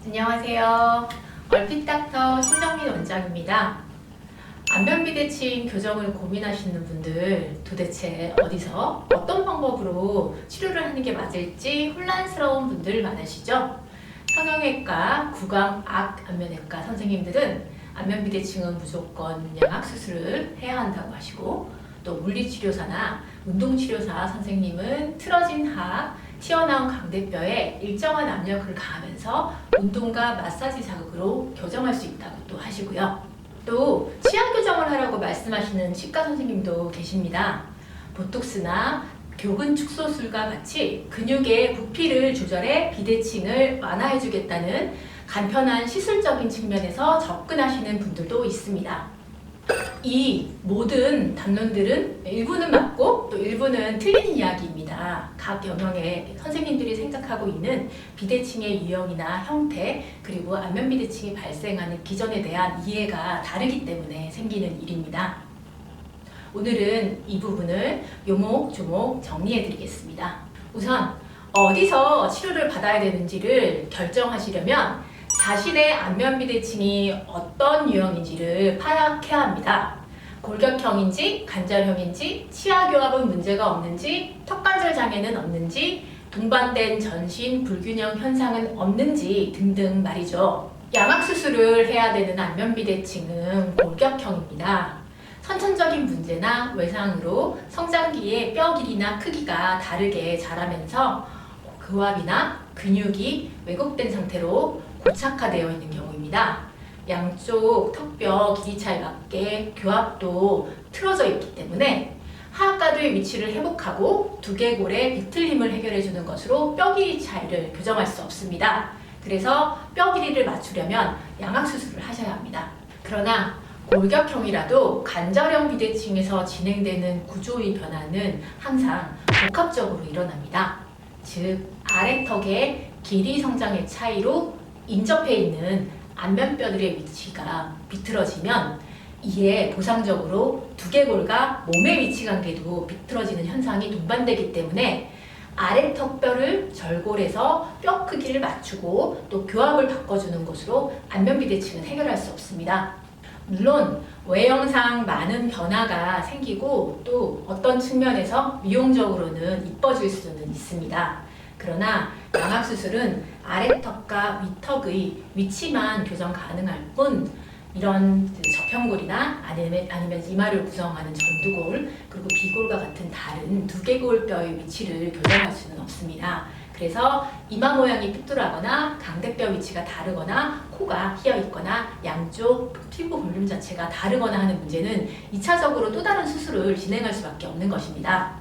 안녕하세요. 얼핏닥터 신정민 원장입니다. 안면비대칭 교정을 고민하시는 분들 도대체 어디서 어떤 방법으로 치료를 하는 게 맞을지 혼란스러운 분들 많으시죠? 성형외과, 구강-악 안면외과 선생님들은 안면비대칭은 무조건 양악수술을 해야 한다고 하시고, 또 물리치료사나 운동치료사 선생님은 틀어진 하악, 튀어나온 광대뼈에 일정한 압력을 가하면서 운동과 마사지 자극으로 교정할 수 있다고 또 하시고요. 또 치아 교정을 하라고 말씀하시는 치과 선생님도 계십니다. 보톡스나 교근 축소술과 같이 근육의 부피를 조절해 비대칭을 완화해주겠다는 간편한 시술적인 측면에서 접근하시는 분들도 있습니다. 이 모든 담론들은 일부는 맞고 또 일부는 틀린 이야기입니다. 각 영역의 선생님들이 생각하고 있는 비대칭의 유형이나 형태, 그리고 안면비대칭이 발생하는 기전에 대한 이해가 다르기 때문에 생기는 일입니다. 오늘은 이 부분을 요목조목 정리해 드리겠습니다. 우선 어디서 치료를 받아야 되는지를 결정하시려면 자신의 안면비대칭이 어떤 유형인지를 파악해야 합니다. 골격형인지, 관절형인지, 치아교합은 문제가 없는지, 턱관절 장애는 없는지, 동반된 전신 불균형 현상은 없는지 등등 말이죠. 양악수술을 해야 되는 안면비대칭은 골격형입니다. 선천적인 문제나 외상으로 성장기의 뼈 길이나 크기가 다르게 자라면서 교합이나 근육이 왜곡된 상태로 고착화되어 있는 경우입니다. 양쪽 턱뼈 길이 차에 맞게 교합도 틀어져 있기 때문에 하악과도의 위치를 회복하고 두개골의 비틀림을 해결해주는 것으로 뼈 길이 차이를 교정할 수 없습니다. 그래서 뼈 길이를 맞추려면 양악수술을 하셔야 합니다. 그러나 골격형이라도 관절형 비대칭에서 진행되는 구조의 변화는 항상 복합적으로 일어납니다. 즉, 아래턱의 길이 성장의 차이로 인접해 있는 안면뼈들의 위치가 비틀어지면 이에 보상적으로 두개골과 몸의 위치 관계도 비틀어지는 현상이 동반되기 때문에 아래턱뼈를 절골해서 뼈 크기를 맞추고 또 교합을 바꿔주는 것으로 안면비대칭은 해결할 수 없습니다. 물론 외형상 많은 변화가 생기고 또 어떤 측면에서 미용적으로는 이뻐질 수는 있습니다. 그러나 양악수술은 아래턱과 위턱의 위치만 교정 가능할 뿐 이런 저평골이나 아니면 이마를 구성하는 전두골, 그리고 비골과 같은 다른 두개골뼈의 위치를 교정할 수는 없습니다. 그래서 이마 모양이 삐뚤하거나 강대뼈 위치가 다르거나 코가 휘어 있거나 양쪽 피부 볼륨 자체가 다르거나 하는 문제는 2차적으로 또 다른 수술을 진행할 수밖에 없는 것입니다.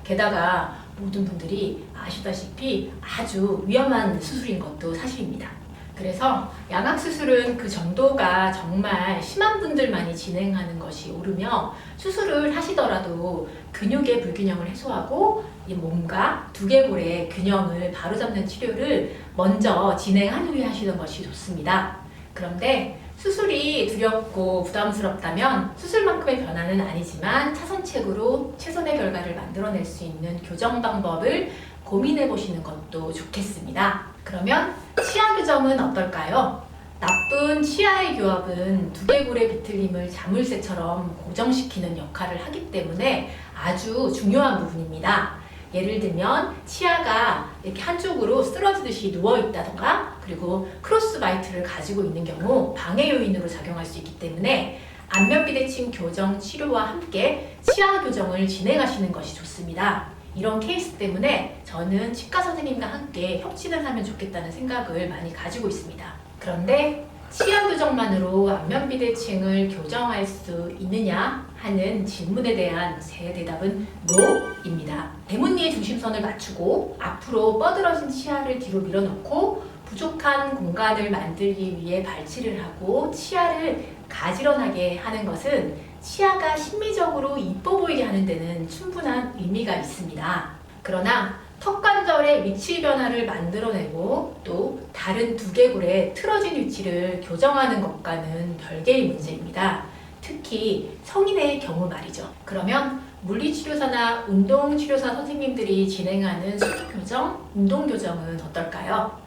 게다가 모든 분들이 아시다시피 아주 위험한 수술인 것도 사실입니다. 그래서 양악수술은 그 정도가 정말 심한 분들만이 진행하는 것이 옳으며, 수술을 하시더라도 근육의 불균형을 해소하고 이 몸과 두개골의 균형을 바로잡는 치료를 먼저 진행한 후에 하시는 것이 좋습니다. 그런데 수술이 두렵고 부담스럽다면 수술만큼의 변화는 아니지만 차선책으로 최선의 결과를 만들어낼 수 있는 교정 방법을 고민해 보시는 것도 좋겠습니다. 그러면 치아 교정은 어떨까요? 나쁜 치아의 교합은 두개골의 비틀림을 자물쇠처럼 고정시키는 역할을 하기 때문에 아주 중요한 부분입니다. 예를 들면 치아가 이렇게 한쪽으로 쓰러지듯이 누워있다던가, 그리고 크로스바이트를 가지고 있는 경우 방해 요인으로 작용할 수 있기 때문에 안면비대칭 교정 치료와 함께 치아 교정을 진행하시는 것이 좋습니다. 이런 케이스 때문에 저는 치과 선생님과 함께 협진을 하면 좋겠다는 생각을 많이 가지고 있습니다. 그런데 치아 교정만으로 안면비대칭을 교정할 수 있느냐 하는 질문에 대한 제 대답은 NO입니다. 대문니의 중심선을 맞추고 앞으로 뻗어진 치아를 뒤로 밀어넣고 부족한 공간을 만들기 위해 발치를 하고 치아를 가지런하게 하는 것은 치아가 심미적으로 이뻐 보이게 하는 데는 충분한 의미가 있습니다. 그러나 턱관절의 위치 변화를 만들어내고 또 다른 두개골의 틀어진 위치를 교정하는 것과는 별개의 문제입니다. 특히 성인의 경우 말이죠. 그러면 물리치료사나 운동치료사 선생님들이 진행하는 수직교정, 운동교정은 어떨까요?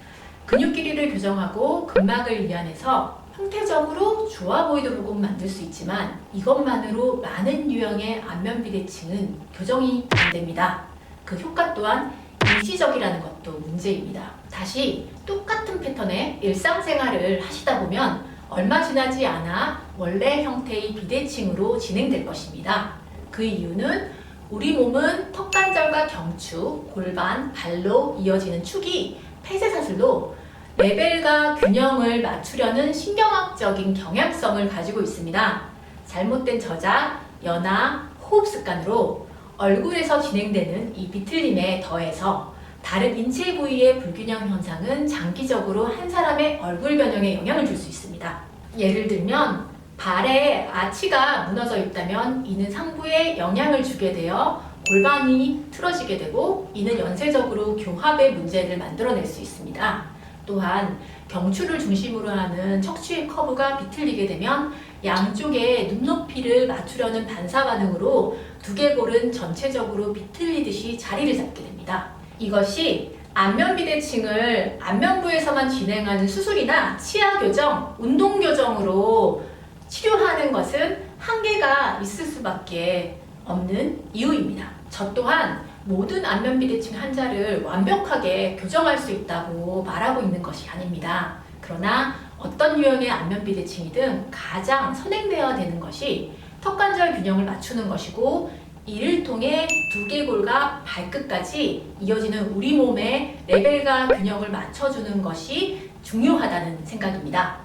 근육 길이를 교정하고 근막을 이완해서 형태적으로 좋아 보이도록 만들 수 있지만 이것만으로 많은 유형의 안면 비대칭은 교정이 안 됩니다. 그 효과 또한 일시적이라는 것도 문제입니다. 다시 똑같은 패턴의 일상생활을 하시다 보면 얼마 지나지 않아 원래 형태의 비대칭으로 진행될 것입니다. 그 이유는 우리 몸은 턱관절과 경추, 골반, 발로 이어지는 축이 폐쇄사슬로 레벨과 균형을 맞추려는 신경학적인 경향성을 가지고 있습니다. 잘못된 저작, 연화, 호흡 습관으로 얼굴에서 진행되는 이 비틀림에 더해서 다른 인체 부위의 불균형 현상은 장기적으로 한 사람의 얼굴 변형에 영향을 줄 수 있습니다. 예를 들면 발에 아치가 무너져 있다면 이는 상부에 영향을 주게 되어 골반이 틀어지게 되고 이는 연쇄적으로 교합의 문제를 만들어낼 수 있습니다. 또한 경추를 중심으로 하는 척추의 커브가 비틀리게 되면 양쪽의 눈높이를 맞추려는 반사 반응으로 두개골은 전체적으로 비틀리듯이 자리를 잡게 됩니다. 이것이 안면 비대칭을 안면부에서만 진행하는 수술이나 치아 교정, 운동 교정으로 치료하는 것은 한계가 있을 수밖에 없는 이유입니다. 저 또한 모든 안면 비대칭 환자를 완벽하게 교정할 수 있다고 말하고 있는 것이 아닙니다. 그러나 어떤 유형의 안면 비대칭이든 가장 선행되어야 되는 것이 턱관절 균형을 맞추는 것이고 이를 통해 두개골과 발끝까지 이어지는 우리 몸의 레벨과 균형을 맞춰주는 것이 중요하다는 생각입니다.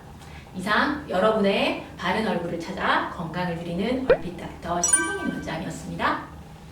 이상 여러분의 바른 얼굴을 찾아 건강을 드리는 얼핏 닥터 신성인 원장이었습니다.